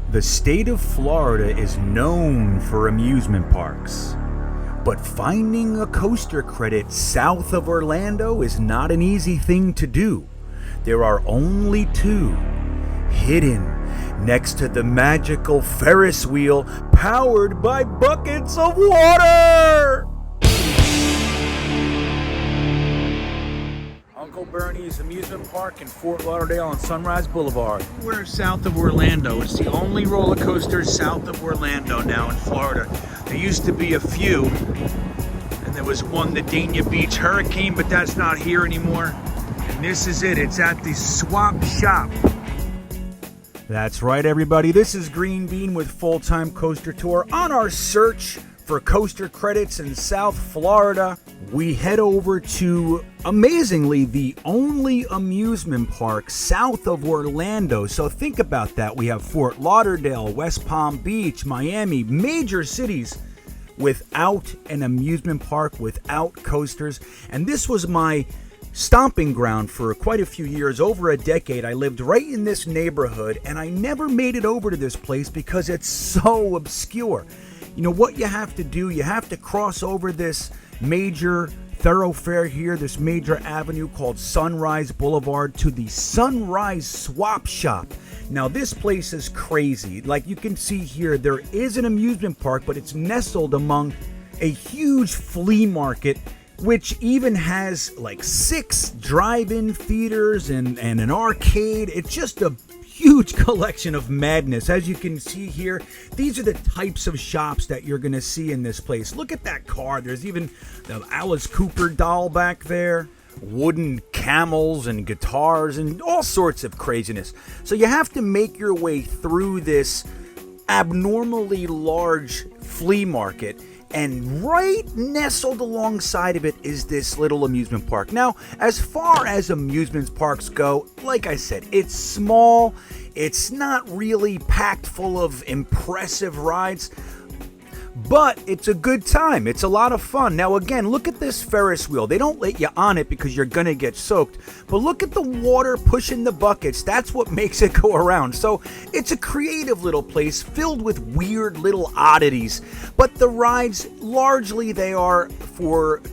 The state of Florida is known for amusement parks, but finding a coaster credit south of Orlando is not an easy thing to do. There are only two, hidden next to the magical Ferris wheel powered by buckets of water! Uncle Bernie's Amusement Park in Fort Lauderdale on Sunrise Boulevard. We're south of Orlando. It's the only roller coaster south of Orlando now in Florida. There used to be a few, and there was one, the Dania Beach Hurricane, but that's not here anymore. And this is it. It's at the Swap Shop. That's right, everybody. This is Greenbean with Full-Time Coaster Tour. On our search for coaster credits in South Florida, we head over to, amazingly, the only amusement park south of Orlando. So think about that. We have Fort Lauderdale, West Palm Beach, Miami, major cities without an amusement park, without coasters. And this was my stomping ground for quite a few years, over a decade. I lived right in this neighborhood, and I never made it over to this place because it's so obscure. You know what you have to do? You have to cross over this major thoroughfare here, this major avenue called Sunrise Boulevard, to the Sunrise Swap Shop. Now, this place is crazy. Like you can see here, there is an amusement park, but it's nestled among a huge flea market, which even has like 6 drive-in theaters and an arcade. It's just a huge collection of madness. As you can see here, these are the types of shops that you're going to see in this place. Look at that car. There's even the Alice Cooper doll back there, wooden camels and guitars and all sorts of craziness. So you have to make your way through this abnormally large flea market, and right nestled alongside of it is this little amusement park. Now, as far as amusement parks go, like I said, it's small. It's not really packed full of impressive rides, but it's a good time. It's a lot of fun. Now, again, look at this Ferris wheel. They don't let you on it because you're going to get soaked. But look at the water pushing the buckets. That's what makes it go around. So it's a creative little place filled with weird little oddities. But the rides, largely, they are for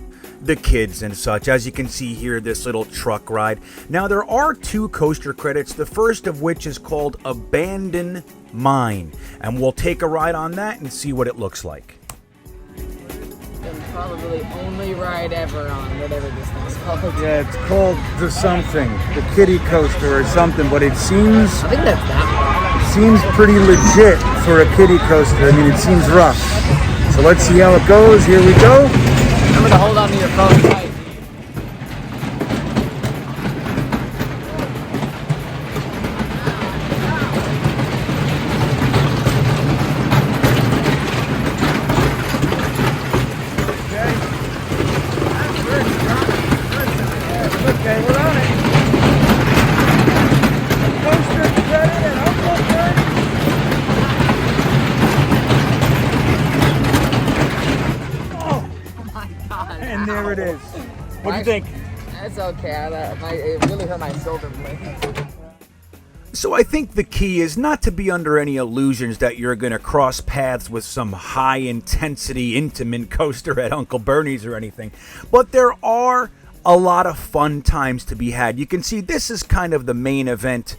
the kids and such. As you can see here, this little truck ride. Now, there are 2 coaster credits, the first of which is called Abandon Mine, and we'll take a ride on that and see what it looks like. And probably only ride ever on whatever this thing's called. Yeah, it's called the something, the kiddie coaster or something, but it seems, I think that's that one. it seems pretty legit for a kiddie coaster. I mean, it seems rough. So let's see how it goes. Here we go. Remember to hold on to your phone tight. Okay, we're on it. Coaster credit and Uncle Bernie. Oh My God. and there it is. What do you think? That's okay. It really hurt my shoulder blade. So I think the key is not to be under any illusions that you're going to cross paths with some high-intensity, intimate coaster at Uncle Bernie's or anything. But there are a lot of fun times to be had. You can see this is kind of the main event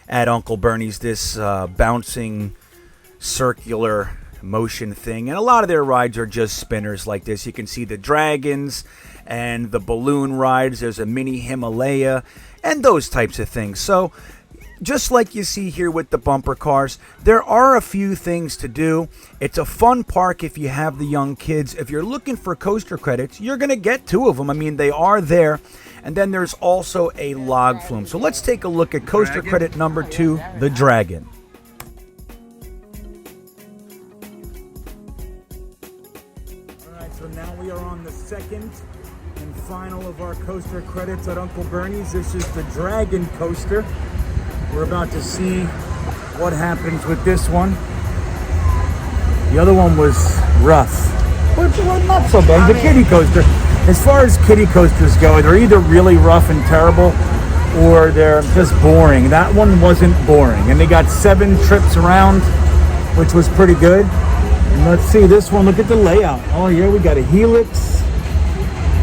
at Uncle Bernie's, this bouncing circular motion thing. And a lot of their rides are just spinners like this. You can see the dragons and the balloon rides. There's a mini Himalaya and those types of things. So just like you see here with the bumper cars, there are a few things to do. It's a fun park if you have the young kids. If you're looking for coaster credits, you're going to get 2 of them. I mean, they are there. And then there's also a log flume. So let's take a look at coaster credit number 2, the Dragon. All right, so now we are on the second and final of our coaster credits at Uncle Bernie's. This is the Dragon coaster. We're about to see what happens with this one. The other one was rough, but not so bad. The kiddie coaster, as far as kiddie coasters go, they're either really rough and terrible, or they're just boring. That one wasn't boring. And they got 7 trips around, which was pretty good. And let's see this one. Look at the layout. Oh, yeah, we got a helix.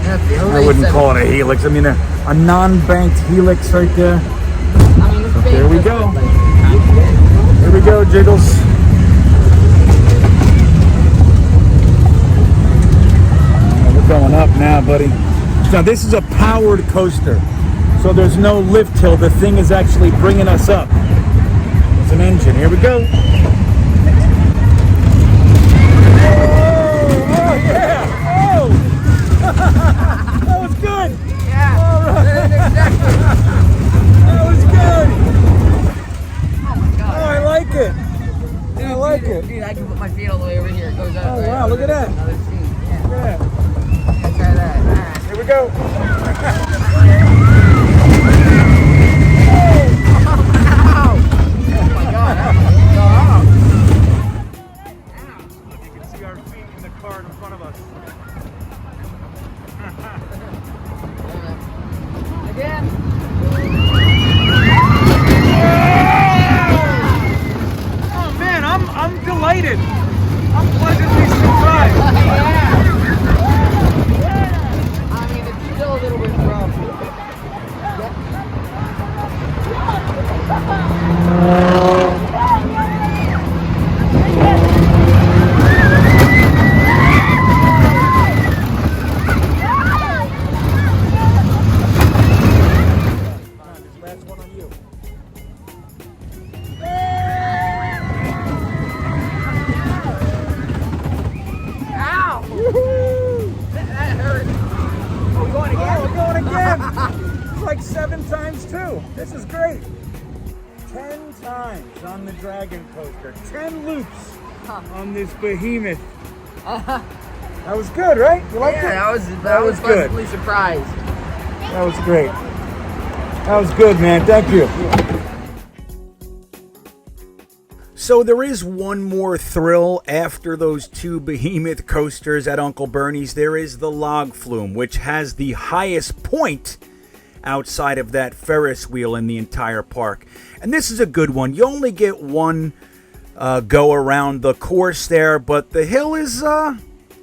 I wouldn't call it a helix. I mean, a non-banked helix right there. I mean, it's There we go. Here we go, Jiggles. We're going up now, buddy. Now, this is a powered coaster, so there's no lift hill. The thing is actually bringing us up. It's an engine. Here we go. Oh, yeah. Oh. That was good. Yeah. All right. Exactly. That was good. Oh my god. Oh, I like it. Dude, I like it. Dude, I can put my feet all the way over here. It goes up. Oh, right wow, over look at that. Another seat. Yeah. Look at that. Let's try that. All right. Here we go. Ow! Oh my god. Ow. Look, you can see our feet in the car in front of us. Again. Oh man, I'm delighted. I'm pleasantly surprised. I mean, it's still a little bit rough. Last one on you. Ow! That hurt. Oh, we're going again? Oh, we're going again. It's like 7 times 2. This is great. 10 times on the Dragon Coaster. 10 loops on this behemoth. That was good, right? You liked it? Yeah, that was good. pleasantly surprised. That was great. That was good, man. Thank you. So there is one more thrill after those 2 behemoth coasters at Uncle Bernie's. There is the log flume, which has the highest point outside of that Ferris wheel in the entire park. And this is a good one. You only get one go around the course there, but the hill is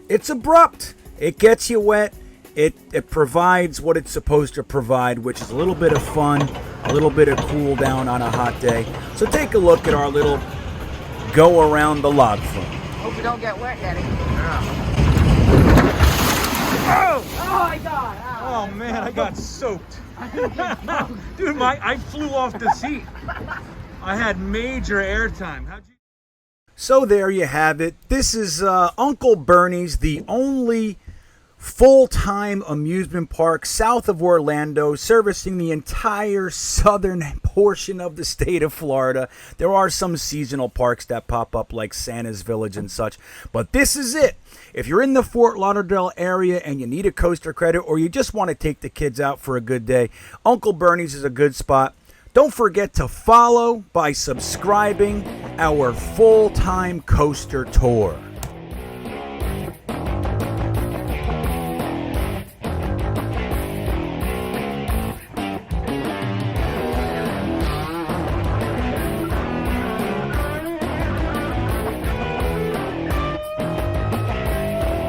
it's abrupt. It gets you wet. It provides what it's supposed to provide, which is a little bit of fun, a little bit of cool down on a hot day. So take a look at our little go around the log flume. Hope you don't get wet, Daddy. Oh! Oh my god! Ow. Oh man, I got soaked. Dude, I flew off the seat. I had major airtime. How'd you... So there you have it. This is Uncle Bernie's, the only full-time amusement park south of Orlando, servicing the entire southern portion of the state of Florida. There are some seasonal parks that pop up like Santa's Village and such, but this is it. If you're in the Fort Lauderdale area and you need a coaster credit or you just want to take the kids out for a good day, Uncle Bernie's is a good spot. Don't forget to follow by subscribing our full-time coaster tour.